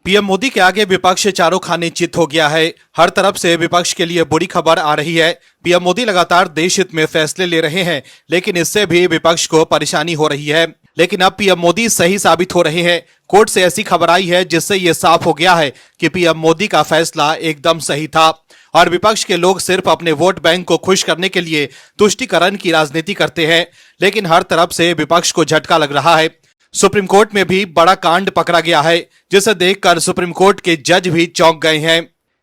PM Modi के आगे विपक्ष चारों खाने चित हो गया है। हर तरफ से विपक्ष के लिए बुरी खबर आ रही है। पीएम मोदी लगातार देश हित में फैसले ले रहे हैं, लेकिन इससे भी विपक्ष को परेशानी हो रही है। लेकिन अब पीएम मोदी सही साबित हो रहे हैं। कोर्ट से ऐसी खबर आई है जिससे ये साफ हो गया है कि पीएम मोदी का फैसला एकदम सही था और विपक्ष के लोग सिर्फ अपने वोट बैंक को खुश करने के लिए तुष्टीकरण की राजनीति करते हैं। लेकिन हर तरफ से विपक्ष को झटका लग रहा है। सुप्रीम कोर्ट में भी बड़ा कांड पकड़ा गया है, जिसे देखकर सुप्रीम कोर्ट के जज भी चौंक गए हैं।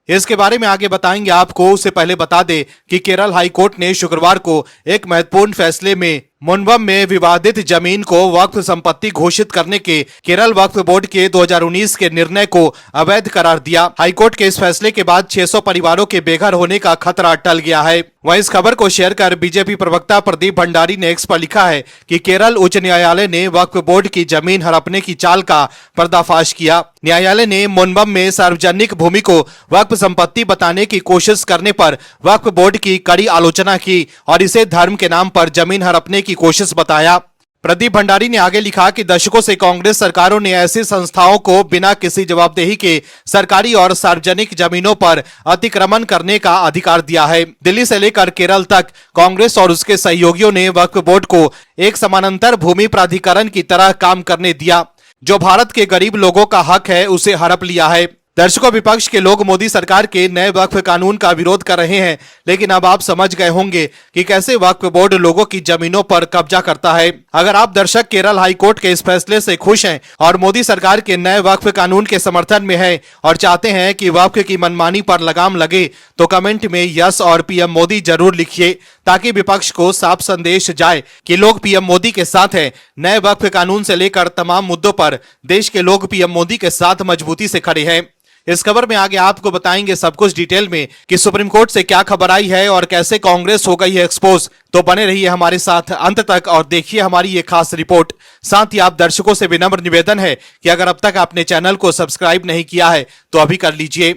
इसके बारे में आगे बताएंगे आपको। उससे पहले बता दें कि केरल हाई कोर्ट ने शुक्रवार को एक महत्वपूर्ण फैसले में मुनबम में विवादित जमीन को वक्फ संपत्ति घोषित करने के केरल वक्फ बोर्ड के 2019 के निर्णय को अवैध करार दिया। हाईकोर्ट के इस फैसले के बाद 600 परिवारों के बेघर होने का खतरा टल गया है। वहीं इस खबर को शेयर कर बीजेपी प्रवक्ता प्रदीप भंडारी ने एक्स पर लिखा है कि केरल उच्च न्यायालय ने वक्फ बोर्ड की जमीन हड़पने की चाल का पर्दाफाश किया। न्यायालय ने मुनबम में सार्वजनिक भूमि को वक्फ संपत्ति बताने की कोशिश करने पर वक्फ बोर्ड की कड़ी आलोचना की और इसे धर्म के नाम पर जमीन हड़पने की कोशिश बताया। प्रदीप भंडारी ने आगे लिखा कि दशकों से कांग्रेस सरकारों ने ऐसी संस्थाओं को बिना किसी जवाबदेही के सरकारी और सार्वजनिक जमीनों पर अतिक्रमण करने का अधिकार दिया है। दिल्ली से लेकर केरल तक कांग्रेस और उसके सहयोगियों ने वक्फ बोर्ड को एक समानांतर भूमि प्राधिकरण की तरह काम करने दिया। जो भारत के गरीब लोगों का हक है उसे हड़प लिया है। दर्शकों, विपक्ष के लोग मोदी सरकार के नए वक्फ कानून का विरोध कर रहे हैं, लेकिन अब आप समझ गए होंगे कि कैसे वक्फ बोर्ड लोगों की जमीनों पर कब्जा करता है। अगर आप दर्शक केरल हाई कोर्ट के इस फैसले से खुश हैं और मोदी सरकार के नए वक्फ कानून के समर्थन में हैं और चाहते हैं कि वक्फ की मनमानी पर लगाम लगे, तो कमेंट में यस और पीएम मोदी जरूर लिखिए, ताकि विपक्ष को साफ संदेश जाए कि लोग पीएम मोदी के साथ हैं। नए वक्फ कानून से लेकर तमाम मुद्दों पर देश के लोग पीएम मोदी के साथ मजबूती से खड़े हैं। इस खबर में आगे आपको बताएंगे सब कुछ डिटेल में कि सुप्रीम कोर्ट से क्या खबर आई है और कैसे कांग्रेस हो गई है एक्सपोज। तो बने रहिए हमारे साथ अंत तक और देखिए हमारी ये खास रिपोर्ट। साथ ही आप दर्शकों से विनम्र निवेदन है कि अगर अब तक आपने चैनल को सब्सक्राइब नहीं किया है तो अभी कर लीजिए।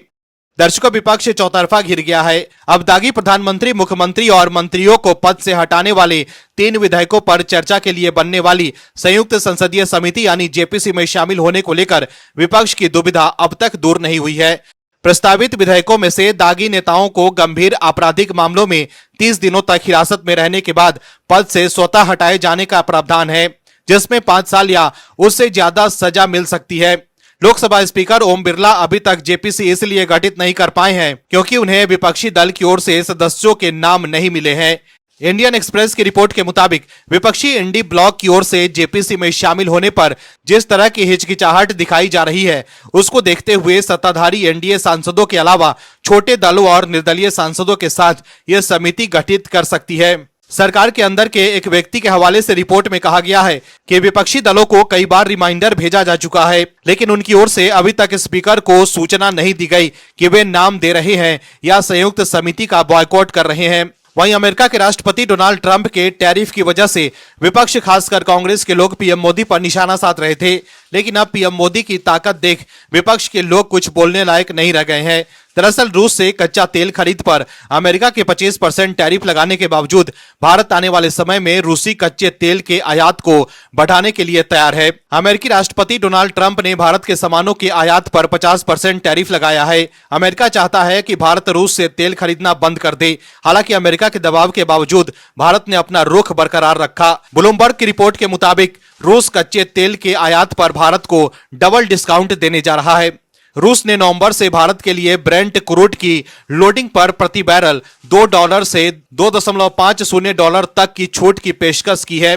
दर्शकों, विपक्ष चौतरफा घिर गया है। अब दागी प्रधानमंत्री, मुख्यमंत्री और मंत्रियों को पद से हटाने वाले 3 विधेयकों पर चर्चा के लिए बनने वाली संयुक्त संसदीय समिति यानी जेपीसी में शामिल होने को लेकर विपक्ष की दुविधा अब तक दूर नहीं हुई है। प्रस्तावित विधेयकों में से दागी नेताओं को गंभीर आपराधिक मामलों में 30 दिनों तक हिरासत में रहने के बाद पद से स्वतः हटाए जाने का प्रावधान है, जिसमें 5 साल या उससे ज्यादा सजा मिल सकती है। लोकसभा स्पीकर ओम बिरला अभी तक जेपीसी इसलिए गठित नहीं कर पाए हैं क्योंकि उन्हें विपक्षी दल की ओर से सदस्यों के नाम नहीं मिले हैं। इंडियन एक्सप्रेस की रिपोर्ट के मुताबिक विपक्षी इंडी ब्लॉक की ओर से जेपीसी में शामिल होने पर जिस तरह की हिचकिचाहट दिखाई जा रही है, उसको देखते हुए सत्ताधारी एनडीए सांसदों के अलावा छोटे दलों और निर्दलीय सांसदों के साथ यह समिति गठित कर सकती है। सरकार के अंदर के एक व्यक्ति के हवाले से रिपोर्ट में कहा गया है कि विपक्षी दलों को कई बार रिमाइंडर भेजा जा चुका है, लेकिन उनकी ओर से अभी तक स्पीकर को सूचना नहीं दी गई कि वे नाम दे रहे हैं या संयुक्त समिति का बॉयकॉट कर रहे हैं। वहीं अमेरिका के राष्ट्रपति डोनाल्ड ट्रंप के टैरिफ की वजह से विपक्ष खासकर कांग्रेस के लोग पीएम मोदी पर निशाना साध रहे थे, लेकिन अब पीएम मोदी की ताकत देख विपक्ष के लोग कुछ बोलने लायक नहीं रह गए हैं। दरअसल रूस से कच्चा तेल खरीद पर अमेरिका के 25% टैरिफ लगाने के बावजूद भारत आने वाले समय में रूसी कच्चे तेल के आयात को बढ़ाने के लिए तैयार है। अमेरिकी राष्ट्रपति डोनाल्ड ट्रंप ने भारत के सामानों के आयात पर 50% टैरिफ लगाया है। अमेरिका चाहता है कि भारत रूस से तेल खरीदना बंद कर दे। हालांकि अमेरिका के दबाव के बावजूद भारत ने अपना रुख बरकरार रखा। ब्लूमबर्ग की रिपोर्ट के मुताबिक रूस कच्चे तेल के आयात पर भारत को डबल डिस्काउंट देने जा रहा है। रूस ने नवंबर से भारत के लिए ब्रेंट क्रूड की लोडिंग पर प्रति बैरल $2 से $2.50 तक की छूट की पेशकश की है।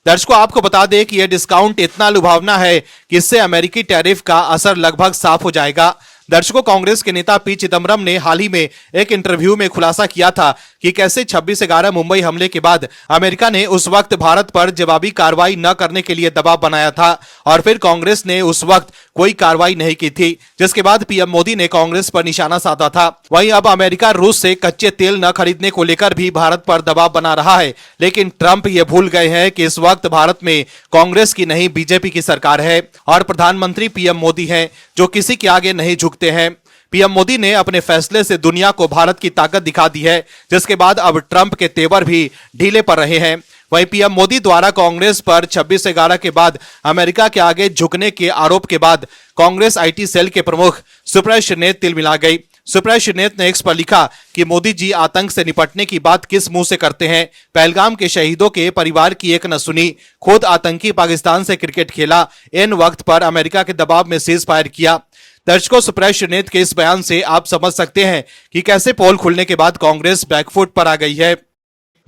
दर्शकों, आपको बता दें कि यह डिस्काउंट इतना लुभावना है कि इससे अमेरिकी टैरिफ का असर लगभग साफ हो जाएगा। दर्शकों, कांग्रेस के नेता पी चिदम्बरम ने हाल ही में एक इंटरव्यू में खुलासा किया था कि कैसे 26/11 मुंबई हमले के बाद अमेरिका ने उस वक्त भारत पर जवाबी कार्रवाई न करने के लिए दबाव बनाया था और फिर कांग्रेस ने उस वक्त कोई कार्रवाई नहीं की थी, जिसके बाद पीएम मोदी ने कांग्रेस पर निशाना साधा था। वहीं अब अमेरिका रूस से कच्चे तेल न खरीदने को लेकर भी भारत पर दबाव बना रहा है, लेकिन ट्रंप ये भूल गए हैं कि इस वक्त भारत में कांग्रेस की नहीं बीजेपी की सरकार है और प्रधानमंत्री पीएम मोदी हैं, जो किसी के आगे नहीं झुकते हैं। पीएम मोदी ने अपने फैसले से दुनिया को भारत की ताकत दिखा दी है, जिसके बाद अब ट्रंप के तेवर भी ढीले पड़ रहे हैं। वहीं पीएम मोदी द्वारा कांग्रेस पर 26/11 के बाद अमेरिका के आगे झुकने के आरोप के बाद कांग्रेस आईटी सेल के प्रमुख सुप्रिया श्रीनेत तिलमिला गई। सुप्रिया श्रीनेत ने एक्स पर लिखा कि मोदी जी आतंक से निपटने की बात किस मुंह से करते हैं। पहलगाम के शहीदों के परिवार की एक न सुनी, खुद आतंकी पाकिस्तान से क्रिकेट खेला, इन वक्त पर अमेरिका के दबाव में सीज फायर किया। दर्शकों, सुप्रिया श्रीनेत के इस बयान से आप समझ सकते हैं कि कैसे पोल खुलने के बाद कांग्रेस बैकफुट पर आ गई है।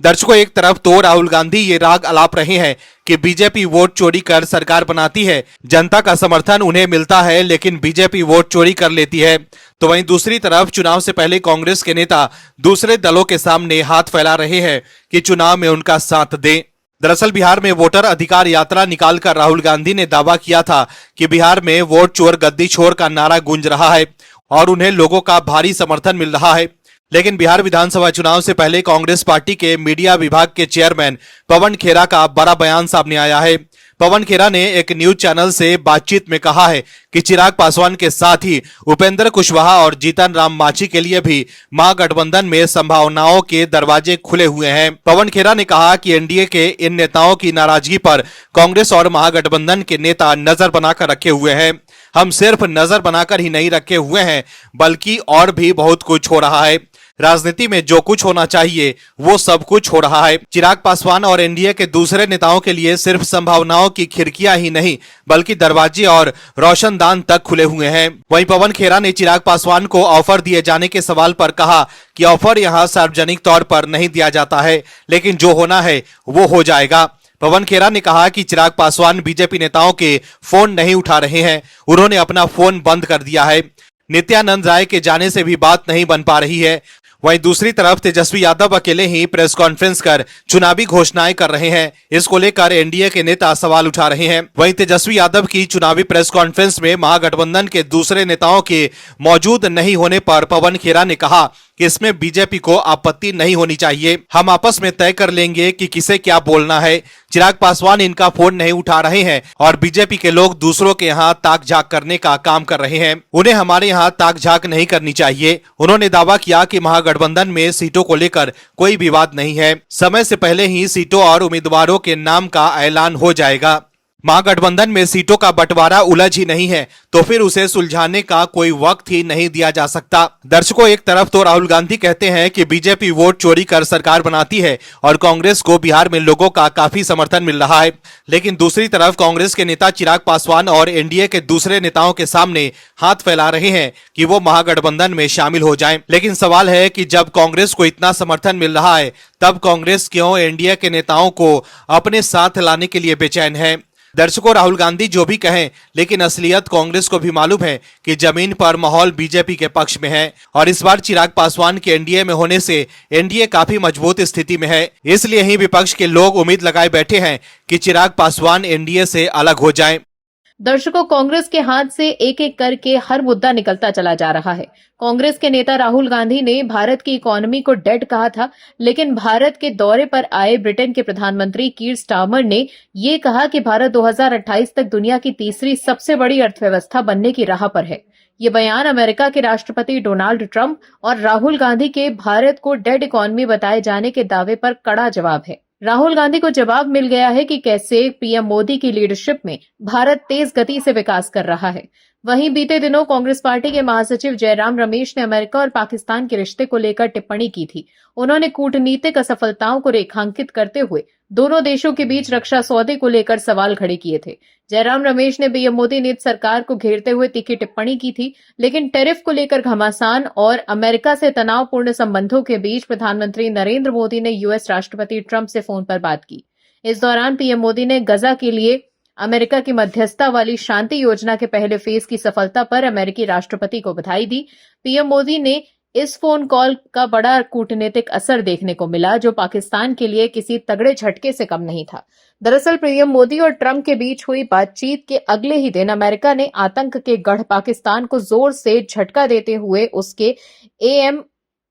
दर्शकों, एक तरफ तो राहुल गांधी ये राग अलाप रहे हैं कि बीजेपी वोट चोरी कर सरकार बनाती है, जनता का समर्थन उन्हें मिलता है लेकिन बीजेपी वोट चोरी कर लेती है। तो वहीं दूसरी तरफ चुनाव से पहले कांग्रेस के नेता दूसरे दलों के सामने हाथ फैला रहे हैं कि चुनाव में उनका साथ दें। दरअसल बिहार में वोटर अधिकार यात्रा निकालकर राहुल गांधी ने दावा किया था कि बिहार में वोट चोर गद्दी छोर का नारा गूंज रहा है और उन्हें लोगों का भारी समर्थन मिल रहा है। लेकिन बिहार विधानसभा चुनाव से पहले कांग्रेस पार्टी के मीडिया विभाग के चेयरमैन पवन खेरा का बड़ा बयान सामने आया है। पवन खेरा ने एक न्यूज चैनल से बातचीत में कहा है कि चिराग पासवान के साथ ही उपेंद्र कुशवाहा और जीतन राम मांझी के लिए भी महागठबंधन में संभावनाओं के दरवाजे खुले हुए हैं। पवन खेरा ने कहा कि एनडीए के इन नेताओं की नाराजगी पर कांग्रेस और महागठबंधन के नेता नजर बनाकर रखे हुए हैं। हम सिर्फ नजर बनाकर ही नहीं रखे हुए हैं बल्कि और भी बहुत कुछ हो रहा है। राजनीति में जो कुछ होना चाहिए वो सब कुछ हो रहा है। चिराग पासवान और एनडीए के दूसरे नेताओं के लिए सिर्फ संभावनाओं की खिड़कियां ही नहीं बल्कि दरवाजे और रोशनदान तक खुले हुए हैं। वहीं पवन खेरा ने चिराग पासवान को ऑफर दिए जाने के सवाल पर कहा कि ऑफर यहां सार्वजनिक तौर पर नहीं दिया जाता है, लेकिन जो होना है वो हो जाएगा। पवन खेरा ने कहा कि चिराग पासवान बीजेपी नेताओं के फोन नहीं उठा रहे हैं, उन्होंने अपना फोन बंद कर दिया है। नित्यानंद राय के जाने से भी बात नहीं बन पा रही है। वहीं दूसरी तरफ तेजस्वी यादव अकेले ही प्रेस कॉन्फ्रेंस कर चुनावी घोषणाएं कर रहे हैं। इसको लेकर एनडीए के नेता सवाल उठा रहे हैं। वहीं तेजस्वी यादव की चुनावी प्रेस कॉन्फ्रेंस में महागठबंधन के दूसरे नेताओं के मौजूद नहीं होने पर पवन खेरा ने कहा कि इसमें बीजेपी को आपत्ति नहीं होनी चाहिए, हम आपस में तय कर लेंगे कि किसे क्या बोलना है। चिराग पासवान इनका फोन नहीं उठा रहे हैं और बीजेपी के लोग दूसरों के यहाँ ताक झाक करने का काम कर रहे हैं, उन्हें हमारे यहाँ ताक झाक नहीं करनी चाहिए। उन्होंने दावा किया कि महागठबंधन में सीटों को लेकर कोई विवाद नहीं है, समय से पहले ही सीटों और उम्मीदवारों के नाम का ऐलान हो जाएगा। महागठबंधन में सीटों का बंटवारा उलझ ही नहीं है तो फिर उसे सुलझाने का कोई वक्त ही नहीं दिया जा सकता। दर्शकों, एक तरफ तो राहुल गांधी कहते हैं कि बीजेपी वोट चोरी कर सरकार बनाती है और कांग्रेस को बिहार में लोगों का काफी समर्थन मिल रहा है, लेकिन दूसरी तरफ कांग्रेस के नेता चिराग पासवान और एनडीए के दूसरे नेताओं के सामने हाथ फैला रहे हैं कि वो महागठबंधन में शामिल हो जाएं। लेकिन सवाल है कि जब कांग्रेस को इतना समर्थन मिल रहा है तब कांग्रेस क्यों एनडीए के नेताओं को अपने साथ लाने के लिए बेचैन है। दर्शकों, राहुल गांधी जो भी कहें लेकिन असलियत कांग्रेस को भी मालूम है कि जमीन पर माहौल बीजेपी के पक्ष में है और इस बार चिराग पासवान के एनडीए में होने से एनडीए काफी मजबूत स्थिति में है। इसलिए ही विपक्ष के लोग उम्मीद लगाए बैठे हैं कि चिराग पासवान एनडीए से अलग हो जाएं। दर्शकों, कांग्रेस के हाथ से एक एक करके हर मुद्दा निकलता चला जा रहा है। कांग्रेस के नेता राहुल गांधी ने भारत की इकोनॉमी को डेड कहा था, लेकिन भारत के दौरे पर आए ब्रिटेन के प्रधानमंत्री कीर स्टारमर ने ये कहा कि भारत 2028 तक दुनिया की तीसरी सबसे बड़ी अर्थव्यवस्था बनने की राह पर है। ये बयान अमेरिका के राष्ट्रपति डोनाल्ड ट्रंप और राहुल गांधी के भारत को डेड इकोनॉमी बताए जाने के दावे पर कड़ा जवाब है। राहुल गांधी को जवाब मिल गया है कि कैसे पीएम मोदी की लीडरशिप में भारत तेज गति से विकास कर रहा है। वहीं बीते दिनों कांग्रेस पार्टी के महासचिव जयराम रमेश ने अमेरिका और पाकिस्तान के रिश्ते को लेकर टिप्पणी की थी। उन्होंने कूटनीतिक असफलताओं को रेखांकित करते हुए दोनों देशों के बीच रक्षा सौदे को लेकर सवाल खड़े किए थे। जयराम रमेश ने पीएम मोदी नीति सरकार को घेरते हुए तीखी टिप्पणी की थी, लेकिन टैरिफ को लेकर घमासान और अमेरिका से तनावपूर्ण संबंधों के बीच प्रधानमंत्री नरेंद्र मोदी ने यूएस राष्ट्रपति ट्रंप से फोन पर बात की। इस दौरान पीएम मोदी ने गजा के लिए अमेरिका की मध्यस्थता वाली शांति योजना के पहले फेज की सफलता पर अमेरिकी राष्ट्रपति को बधाई दी। पीएम मोदी ने इस फोन कॉल का बड़ा कूटनीतिक असर देखने को मिला, जो पाकिस्तान के लिए किसी तगड़े झटके से कम नहीं था। दरअसल पीएम मोदी और ट्रंप के बीच हुई बातचीत के अगले ही दिन अमेरिका ने आतंक के गढ़ पाकिस्तान को जोर से झटका देते हुए उसके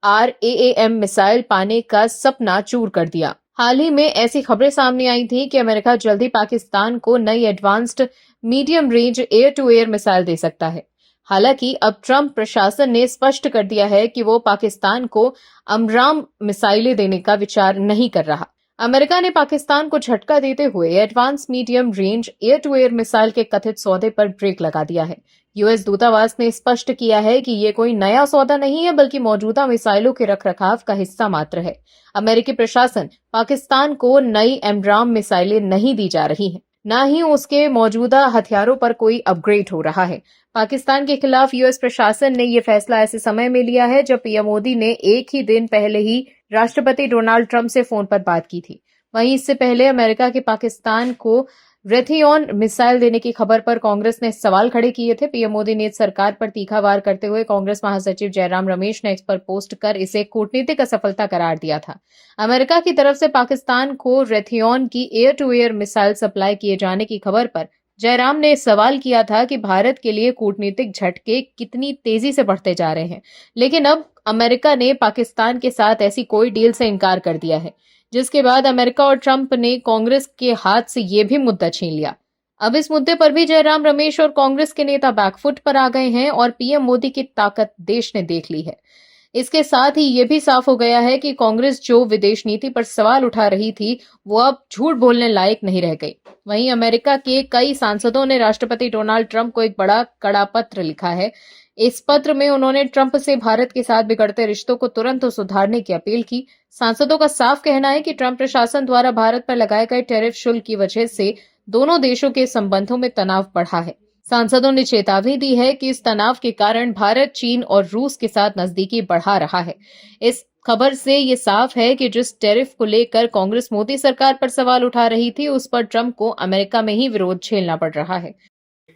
AMRAAM मिसाइल पाने का सपना चूर कर दिया। हाल ही में ऐसी खबरें सामने आई थी कि अमेरिका जल्दी पाकिस्तान को नई advanced medium range air to air missile दे सकता है। हालांकि अब ट्रंप प्रशासन ने स्पष्ट कर दिया है कि वो पाकिस्तान को अमराम मिसाइलें देने का विचार नहीं कर रहा। अमेरिका ने पाकिस्तान को झटका देते हुए advance medium range air to air missile के कथित सौदे पर ब्रेक लगा दिया है। यूएस दूतावास ने स्पष्ट किया है कि ये कोई नया सौदा नहीं है, बल्कि मौजूदा मिसाइलों के रखरखाव का हिस्सा मात्र है। अमेरिकी प्रशासन पाकिस्तान को नई एमराम मिसाइलें नहीं दी जा रही हैं, न ही उसके मौजूदा हथियारों पर कोई अपग्रेड हो रहा है। पाकिस्तान के खिलाफ यूएस प्रशासन ने यह फैसला ऐसे समय में लिया है जब पीएम मोदी ने एक ही दिन पहले ही राष्ट्रपति डोनाल्ड ट्रंप से फोन पर बात की थी। वहीं इससे पहले अमेरिका के पाकिस्तान को रेथियॉन मिसाइल देने की खबर पर कांग्रेस ने सवाल खड़े किए थे। पीएम मोदी ने सरकार पर तीखा वार करते हुए कांग्रेस महासचिव जयराम रमेश ने एक्स पर पोस्ट कर इसे कूटनीतिक असफलता करार दिया था। अमेरिका की तरफ से पाकिस्तान को रेथियॉन की air to air missile supply किए जाने की खबर पर जयराम ने सवाल किया था कि भारत के लिए कूटनीतिक झटके कितनी तेजी से बढ़ते जा रहे हैं, लेकिन अब अमेरिका ने पाकिस्तान के साथ ऐसी कोई डील से इनकार कर दिया है, जिसके बाद अमेरिका और ट्रंप ने कांग्रेस के हाथ से यह भी मुद्दा छीन लिया। अब इस मुद्दे पर भी जयराम रमेश और कांग्रेस के नेता बैकफुट पर आ गए हैं और पीएम मोदी की ताकत देश ने देख ली है। इसके साथ ही ये भी साफ हो गया है कि कांग्रेस जो विदेश नीति पर सवाल उठा रही थी, वो अब झूठ बोलने लायक नहीं रह गई। वहीं अमेरिका के कई सांसदों ने राष्ट्रपति डोनाल्ड ट्रंप को एक बड़ा कड़ा पत्र लिखा है। इस पत्र में उन्होंने ट्रंप से भारत के साथ बिगड़ते रिश्तों को तुरंत सुधारने की अपील की। सांसदों का साफ कहना है कि ट्रंप प्रशासन द्वारा भारत पर लगाए गए टैरिफ शुल्क की वजह से दोनों देशों के संबंधों में तनाव बढ़ा है। सांसदों ने चेतावनी दी है कि इस तनाव के कारण भारत चीन और रूस के साथ नजदीकी बढ़ा रहा है। इस खबर से ये साफ है कि जिस टैरिफ को लेकर कांग्रेस मोदी सरकार पर सवाल उठा रही थी, उस पर ट्रंप को अमेरिका में ही विरोध झेलना पड़ रहा है।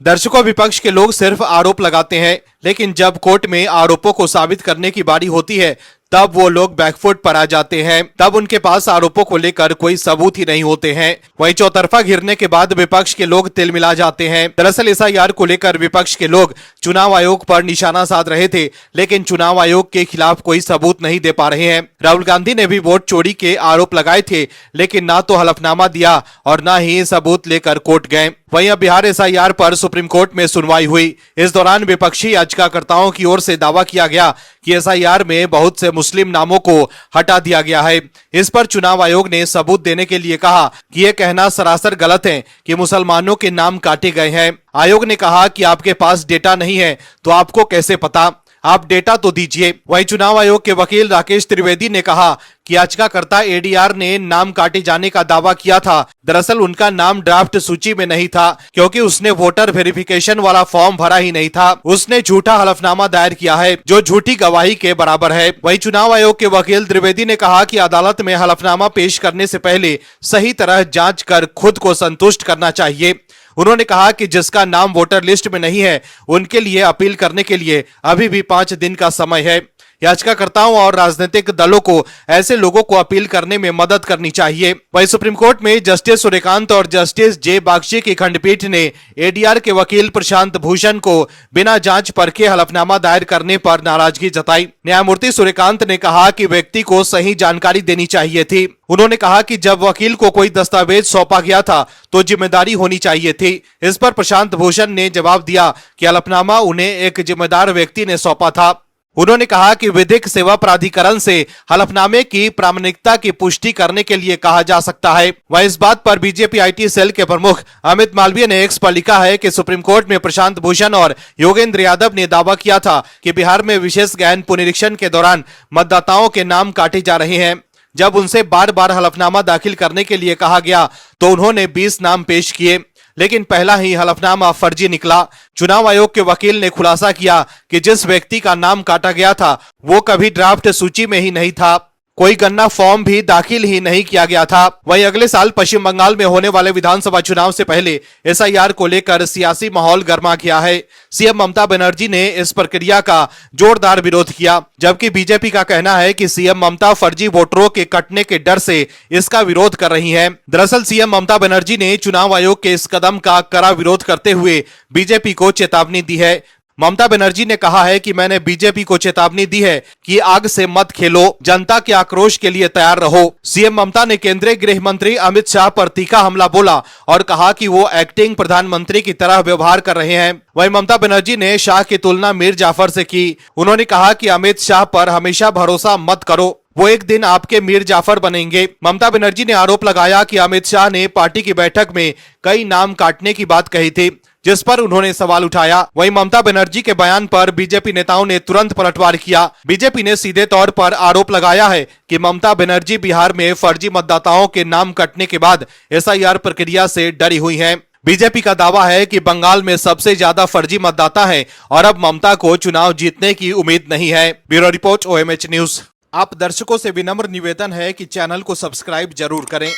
दर्शकों, विपक्ष के लोग सिर्फ आरोप लगाते हैं, लेकिन जब कोर्ट में आरोपों को साबित करने की बारी होती है तब वो लोग बैकफुट पर आ जाते हैं। तब उनके पास आरोपों को लेकर कोई सबूत ही नहीं होते हैं। वहीं चौतरफा घिरने के बाद विपक्ष के लोग तिलमिला जाते हैं। दरअसल एसआईआर को लेकर विपक्ष के लोग चुनाव आयोग पर निशाना साध रहे थे, लेकिन चुनाव आयोग के खिलाफ कोई सबूत नहीं दे पा रहे हैं। राहुल गांधी ने भी वोट चोरी के आरोप लगाए थे, लेकिन ना तो हलफनामा दिया और ना ही सबूत लेकर कोर्ट गए। वहीं अब बिहार एसआईआर पर सुप्रीम कोर्ट में सुनवाई हुई। इस दौरान विपक्षी याचिकाकर्ताओं की ओर से दावा किया गया कि एसआईआर में बहुत से मुस्लिम नामों को हटा दिया गया है। इस पर चुनाव आयोग ने सबूत देने के लिए कहा कि यह कहना सरासर गलत है कि मुसलमानों के नाम काटे गए हैं। आयोग ने कहा कि आपके पास डेटा नहीं है तो आपको कैसे पता, आप डेटा तो दीजिए। वहीं चुनाव आयोग के वकील राकेश त्रिवेदी ने कहा कि याचिकाकर्ता एडीआर ने नाम काटे जाने का दावा किया था। दरअसल उनका नाम ड्राफ्ट सूची में नहीं था, क्योंकि उसने वोटर वेरिफिकेशन वाला फॉर्म भरा ही नहीं था। उसने झूठा हलफनामा दायर किया है, जो झूठी गवाही के बराबर है। वहीं चुनाव आयोग के वकील त्रिवेदी ने कहा कि अदालत में हलफनामा पेश करने से पहले सही तरह जांच कर खुद को संतुष्ट करना चाहिए। उन्होंने कहा कि जिसका नाम वोटर लिस्ट में नहीं है, उनके लिए अपील करने के लिए अभी भी 5 दिन का समय है। याचिकाकर्ताओं और राजनीतिक दलों को ऐसे लोगों को अपील करने में मदद करनी चाहिए। वहीं सुप्रीम कोर्ट में जस्टिस सूर्यकांत और जस्टिस जे बागची की खंडपीठ ने एडीआर के वकील प्रशांत भूषण को बिना जांच परखे हलफनामा दायर करने पर नाराजगी जताई। न्यायमूर्ति सूर्यकांत ने कहा कि व्यक्ति को सही जानकारी देनी चाहिए थी। उन्होंने कहा कि जब वकील को कोई दस्तावेज सौंपा गया था तो जिम्मेदारी होनी चाहिए थी। इस पर प्रशांत भूषण ने जवाब दिया कि हलफनामा उन्हें एक जिम्मेदार व्यक्ति ने सौंपा था। उन्होंने कहा कि विधिक सेवा प्राधिकरण से हलफनामे की प्रामाणिकता की पुष्टि करने के लिए कहा जा सकता है। वह इस बात पर बीजेपी आईटी सेल के प्रमुख अमित मालवीय ने एक्स पर लिखा है कि सुप्रीम कोर्ट में प्रशांत भूषण और योगेंद्र यादव ने दावा किया था कि बिहार में विशेष गहन पुनरीक्षण के दौरान मतदाताओं के नाम काटे जा रहे हैं। जब उनसे बार बार हलफनामा दाखिल करने के लिए कहा गया तो उन्होंने 20 नाम पेश किए, लेकिन पहला ही हलफनामा फर्जी निकला। चुनाव आयोग के वकील ने खुलासा किया कि जिस व्यक्ति का नाम काटा गया था वो कभी ड्राफ्ट सूची में ही नहीं था, कोई गणना फॉर्म भी दाखिल ही नहीं किया गया था। वहीं अगले साल पश्चिम बंगाल में होने वाले विधानसभा चुनाव से पहले एसआईआर को लेकर सियासी माहौल गर्मा गया है। सीएम ममता बनर्जी ने इस प्रक्रिया का जोरदार विरोध किया, जबकि बीजेपी का कहना है कि सीएम ममता फर्जी वोटरों के कटने के डर से इसका विरोध कर रही हैं। दरअसल सीएम ममता बनर्जी ने चुनाव आयोग के इस कदम का कड़ा विरोध करते हुए बीजेपी को चेतावनी दी है। ममता बनर्जी ने कहा है कि मैंने बीजेपी को चेतावनी दी है कि आग से मत खेलो, जनता के आक्रोश के लिए तैयार रहो। सीएम ममता ने केंद्रीय गृह मंत्री अमित शाह पर तीखा हमला बोला और कहा कि वो एक्टिंग प्रधानमंत्री की तरह व्यवहार कर रहे हैं। वहीं ममता बनर्जी ने शाह की तुलना मीर जाफर से की। उन्होंने कहा कि अमित शाह पर हमेशा भरोसा मत करो, वो एक दिन आपके मीर जाफर बनेंगे। ममता बनर्जी ने आरोप लगाया कि अमित शाह ने पार्टी की बैठक में कई नाम काटने की बात कही थी, जिस पर उन्होंने सवाल उठाया। वहीं ममता बनर्जी के बयान पर बीजेपी नेताओं ने तुरंत पलटवार किया। बीजेपी ने सीधे तौर पर आरोप लगाया है कि ममता बनर्जी बिहार में फर्जी मतदाताओं के नाम कटने के बाद एसआईआर प्रक्रिया से डरी हुई हैं। बीजेपी का दावा है कि बंगाल में सबसे ज्यादा फर्जी मतदाता है और अब ममता को चुनाव जीतने की उम्मीद नहीं है। Bureau report OMH news. आप दर्शकों से विनम्र निवेदन है कि चैनल को सब्सक्राइब जरूर करें